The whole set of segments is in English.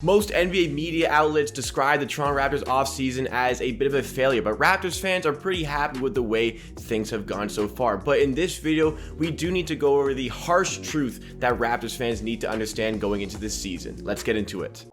Most NBA media outlets describe the Toronto Raptors offseason as a bit of a failure, but Raptors fans are pretty happy with the way things have gone so far. But in this video, we do need to go over the harsh truth that Raptors fans need to understand going into this season. Let's get into it.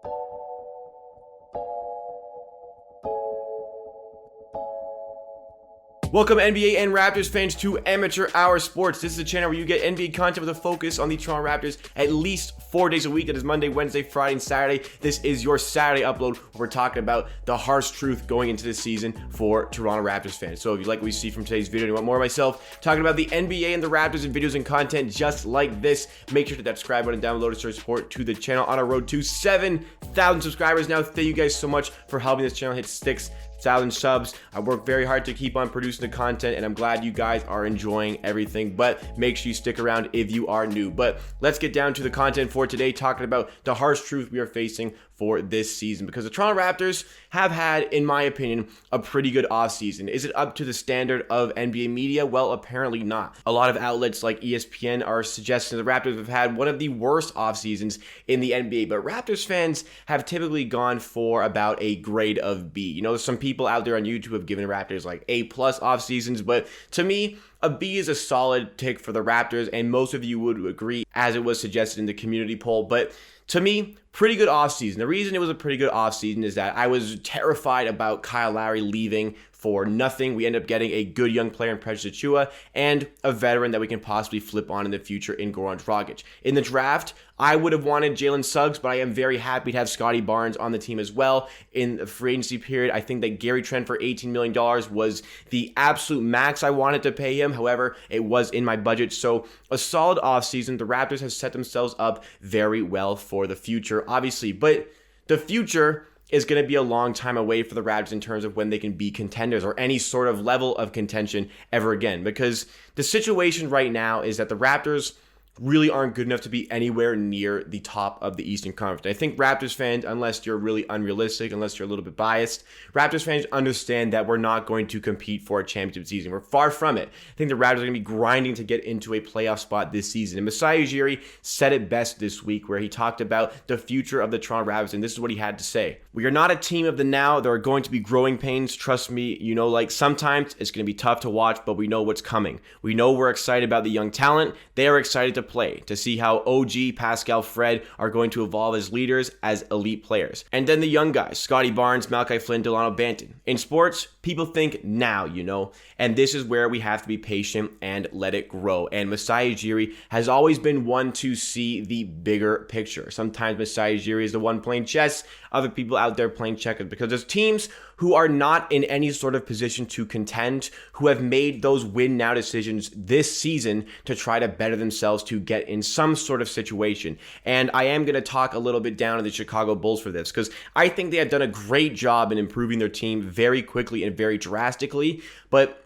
Welcome NBA and Raptors fans to Amateur Hour Sports. This is a channel where you get NBA content with a focus on the Toronto Raptors at least 4 days a week. That is Monday, Wednesday, Friday, and Saturday. This is your Saturday upload where we're talking about the harsh truth going into this season for Toronto Raptors fans. So if you like what we see from today's video and you want more of myself talking about the NBA and the Raptors and videos and content just like this, make sure to hit that subscribe button down below to show support to the channel on our road to 7,000 subscribers. Now, thank you guys so much for helping this channel hit 6,000 subs. I work very hard to keep on producing the content, and I'm glad you guys are enjoying everything, but make sure you stick around if you are new. But let's get down to the content for today, talking about the harsh truth we are facing for this season, because the Toronto Raptors have had, in my opinion, a pretty good offseason. Is it up to the standard of NBA media? Well, apparently not. A lot of outlets like ESPN are suggesting the Raptors have had one of the worst offseasons in the NBA, but Raptors fans have typically gone for about a grade of B. You know, some people out there on YouTube have given Raptors like A+ off seasons, but to me, a B is a solid tick for the Raptors, and most of you would agree, as it was suggested in the community poll. But to me, pretty good offseason. The reason it was a pretty good offseason is that I was terrified about Kyle Lowry leaving for nothing. We end up getting a good young player in Precious Achiuwa and a veteran that we can possibly flip on in the future in Goran Dragic. In the draft, I would have wanted Jalen Suggs, but I am very happy to have Scotty Barnes on the team as well. In the free agency period, I think that Gary Trent for $18 million was the absolute max I wanted to pay him. However, it was in my budget. So a solid offseason. The Raptors have set themselves up very well for the future, obviously. But the future is going to be a long time away for the Raptors in terms of when they can be contenders or any sort of level of contention ever again. Because the situation right now is that the Raptors really aren't good enough to be anywhere near the top of the Eastern Conference. I think Raptors fans, unless you're really unrealistic, unless you're a little bit biased, Raptors fans understand that we're not going to compete for a championship season. We're far from it. I think the Raptors are going to be grinding to get into a playoff spot this season. And Masai Ujiri said it best this week, where he talked about the future of the Toronto Raptors, and this is what he had to say. We are not a team of the now. There are going to be growing pains. Trust me, you know, like sometimes it's going to be tough to watch, but we know what's coming. We know we're excited about the young talent. They are excited to play, to see how OG, Pascal, Fred are going to evolve as leaders, as elite players. And then the young guys, Scotty Barnes, Malachi Flynn, Delano Banton. In sports, people think now, you know, and this is where we have to be patient and let it grow. And Masai Ujiri has always been one to see the bigger picture. Sometimes Masai Ujiri is the one playing chess, other people out there playing checkers, because there's teams who are not in any sort of position to contend, who have made those win now decisions this season to try to better themselves to get in some sort of situation. And I am going to talk a little bit down on the Chicago Bulls for this, because I think they have done a great job in improving their team very quickly and very drastically. But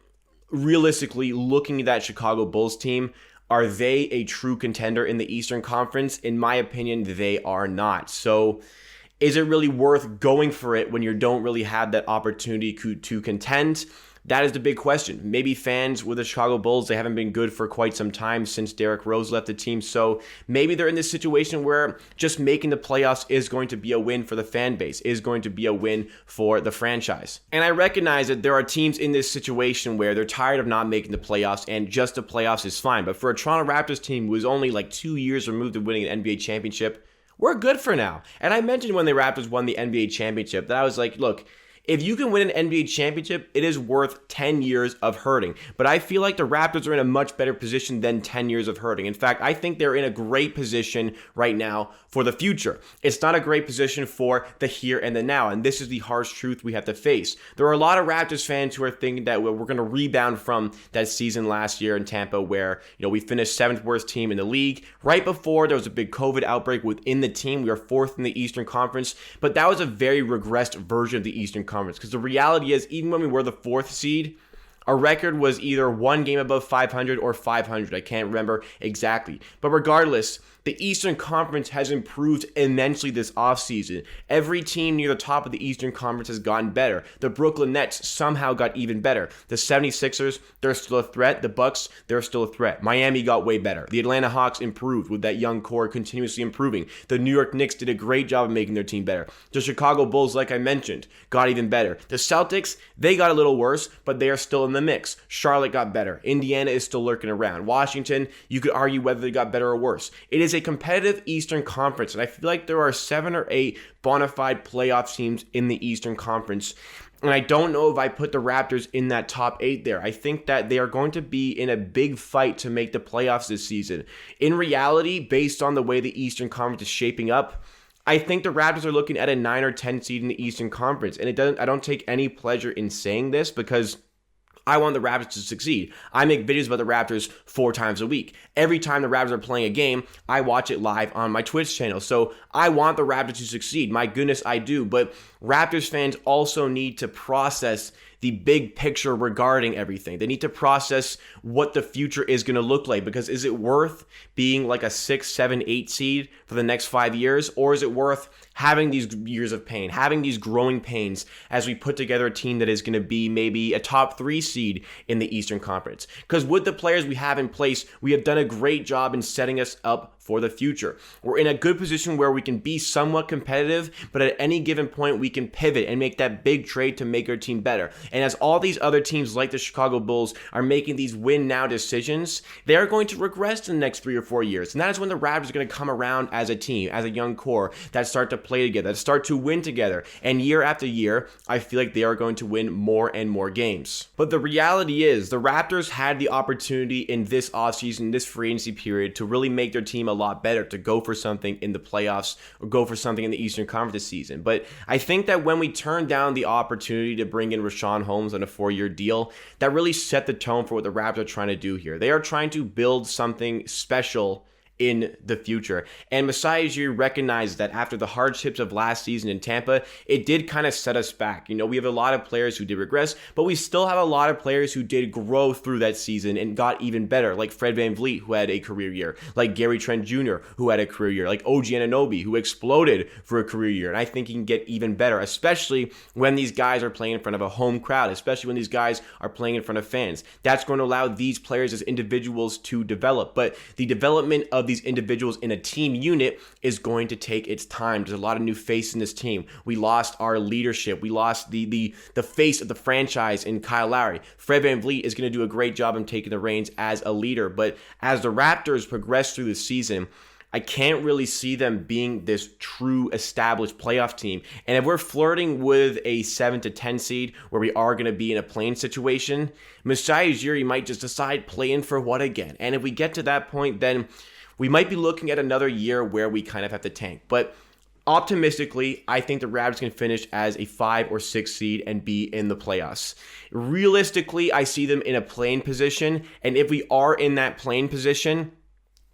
realistically, looking at that Chicago Bulls team, are they a true contender in the Eastern Conference? In my opinion, they are not. So is it really worth going for it when you don't really have that opportunity to contend? That is the big question. Maybe fans with the Chicago Bulls, they haven't been good for quite some time since Derrick Rose left the team. So maybe they're in this situation where just making the playoffs is going to be a win for the fan base, is going to be a win for the franchise. And I recognize that there are teams in this situation where they're tired of not making the playoffs, and just the playoffs is fine. But for a Toronto Raptors team who is only like 2 years removed of winning an NBA championship, we're good for now. And I mentioned when the Raptors won the NBA championship that I was like, look, if you can win an NBA championship, it is worth 10 years of hurting. But I feel like the Raptors are in a much better position than 10 years of hurting. In fact, I think they're in a great position right now for the future. It's not a great position for the here and the now. And this is the harsh truth we have to face. There are a lot of Raptors fans who are thinking that we're going to rebound from that season last year in Tampa where, you know, we finished 7th worst team in the league. Right before there was a big COVID outbreak within the team, we were 4th in the Eastern Conference. But that was a very regressed version of the Eastern Conference, because the reality is, even when we were the 4th seed, our record was either one game above 500 or 500. I can't remember exactly. But regardless, The Eastern Conference has improved immensely this offseason. Every team near the top of the Eastern Conference has gotten better. The Brooklyn Nets somehow got even better. The 76ers, they're still a threat. The Bucks, they're still a threat. Miami got way better. The Atlanta Hawks improved with that young core continuously improving. The New York Knicks did a great job of making their team better. The Chicago Bulls, like I mentioned, got even better. The Celtics, they got a little worse, but they are still in the mix. Charlotte got better. Indiana is still lurking around. Washington, you could argue whether they got better or worse. It is a competitive Eastern Conference, and I feel like there are 7 or 8 bona fide playoff teams in the Eastern Conference. And I don't know if I put the Raptors in that top 8 there. I think that they are going to be in a big fight to make the playoffs this season. In reality, based on the way the Eastern Conference is shaping up, I think the Raptors are looking at a 9 or 10 seed in the Eastern Conference. And I don't take any pleasure in saying this because I want the Raptors to succeed. I make videos about the Raptors 4 times a week. Every time the Raptors are playing a game, I watch it live on my Twitch channel. So I want the Raptors to succeed. My goodness, I do. But Raptors fans also need to process the big picture regarding everything. They need to process what the future is going to look like, because is it worth being like a 6, 7, 8 seed for the next 5 years? Or is it worth having these years of pain, having these growing pains as we put together a team that is going to be maybe a top 3 seed in the Eastern Conference? Because with the players we have in place, we have done a great job in setting us up for the future. We're in a good position where we can be somewhat competitive, but at any given point we can pivot and make that big trade to make our team better. And as all these other teams like the Chicago Bulls are making these win now decisions, they are going to regress in the next 3 or 4 years. And that is when the Raptors are going to come around as a team, as a young core that start to play together, that start to win together. And year after year, I feel like they are going to win more and more games. But the reality is the Raptors had the opportunity in this offseason, this free agency period, to really make their team a lot better, to go for something in the playoffs or go for something in the Eastern Conference this season. But I think that when we turned down the opportunity to bring in Rashawn Holmes on a 4-year deal, that really set the tone for what the Raptors are trying to do here. They are trying to build something special in the future. And Masai Ujiri recognized that after the hardships of last season in Tampa, it did kind of set us back. You know, we have a lot of players who did regress, but we still have a lot of players who did grow through that season and got even better, like Fred VanVleet, who had a career year, like Gary Trent Jr., who had a career year, like OG Anunoby, who exploded for a career year. And I think he can get even better, especially when these guys are playing in front of a home crowd, especially when these guys are playing in front of fans. That's going to allow these players as individuals to develop. But the development of these individuals in a team unit is going to take its time. There's a lot of new faces in this team. We lost our leadership. We lost the face of the franchise in Kyle Lowry. Fred VanVleet is going to do a great job in taking the reins as a leader. But as the Raptors progress through the season, I can't really see them being this true established playoff team. And if we're flirting with a 7 to 10 seed where we are going to be in a play-in situation, Masai Ujiri might just decide play-in for what again? And if we get to that point, then we might be looking at another year where we kind of have to tank. But optimistically, I think the Raptors can finish as a 5 or 6 seed and be in the playoffs. Realistically, I see them in a play-in position. And if we are in that play-in position,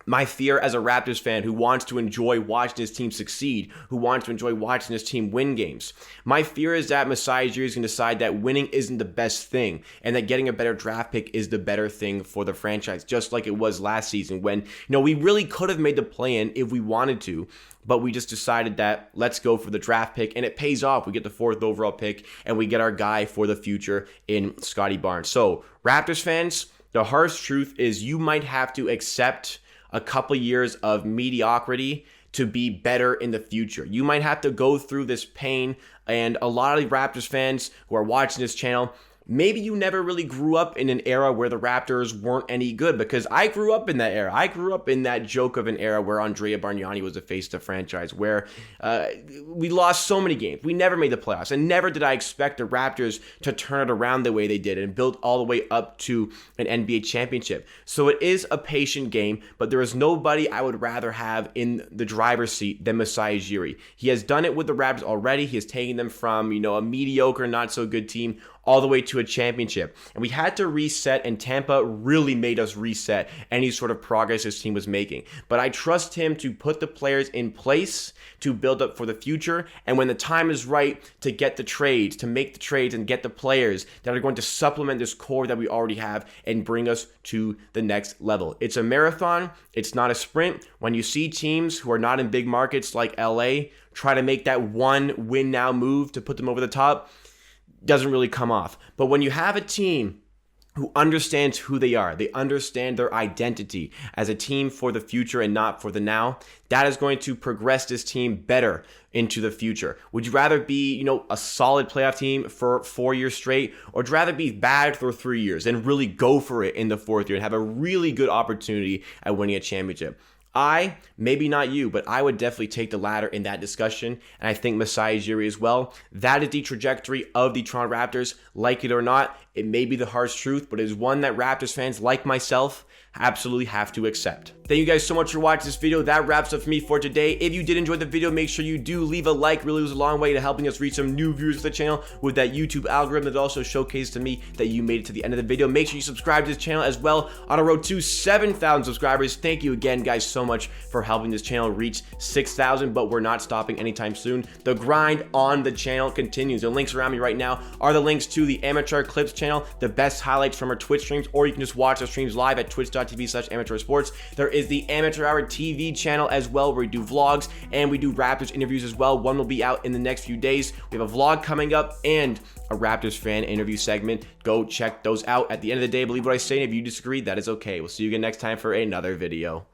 my fear as a Raptors fan who wants to enjoy watching his team succeed, who wants to enjoy watching his team win games, my fear is that Masai Ujiri is going to decide that winning isn't the best thing and that getting a better draft pick is the better thing for the franchise, just like it was last season when, we really could have made the play-in if we wanted to, but we just decided that let's go for the draft pick, and it pays off. We get the 4th overall pick, and we get our guy for the future in Scottie Barnes. So, Raptors fans, the harsh truth is you might have to accept a couple years of mediocrity to be better in the future. You might have to go through this pain, and a lot of Raptors fans who are watching this channel, maybe you never really grew up in an era where the Raptors weren't any good, because I grew up in that era. I grew up in that joke of an era where Andrea Bargnani was the face of the franchise, where we lost so many games. We never made the playoffs, and never did I expect the Raptors to turn it around the way they did and build all the way up to an NBA championship. So it is a patient game, but there is nobody I would rather have in the driver's seat than Masai Ujiri. He has done it with the Raptors already. He has taken them from, a mediocre, not so good team all the way to a championship. And we had to reset, and Tampa really made us reset any sort of progress this team was making. But I trust him to put the players in place to build up for the future, and when the time is right, to get the trades, to make the trades and get the players that are going to supplement this core that we already have and bring us to the next level. It's a marathon, it's not a sprint. When you see teams who are not in big markets like LA try to make that one win now move to put them over the top, doesn't really come off. But when you have a team who understands who they are, they understand their identity as a team for the future and not for the now, that is going to progress this team better into the future. Would you rather be, a solid playoff team for 4 years straight, or would you rather be bad for 3 years and really go for it in the 4th year and have a really good opportunity at winning a championship? Maybe not you, but I would definitely take the latter in that discussion, and I think Masai Ujiri as well. That is the trajectory of the Toronto Raptors. Like it or not, it may be the harsh truth, but it is one that Raptors fans like myself absolutely have to accept. Thank you guys so much for watching this video. That wraps up for me for today. If you did enjoy the video, make sure you do leave a like. Really goes a long way to helping us reach some new viewers to the channel with that YouTube algorithm that also showcases to me that you made it to the end of the video. Make sure you subscribe to this channel as well on a road to 7,000 subscribers. Thank you again, guys, so much for helping this channel reach 6,000, but we're not stopping anytime soon. The grind on the channel continues. The links around me right now are the links to the Amateur Clips channel, the best highlights from our Twitch streams, or you can just watch the streams live at twitch.tv/amateursports. There is the Amateur Hour TV channel as well, where we do vlogs and we do Raptors interviews as well. One will be out in the next few days. We have a vlog coming up and a Raptors fan interview segment. Go check those out. At the end of the day, believe what I say, and if you disagree, that is okay. We'll see you again next time for another video.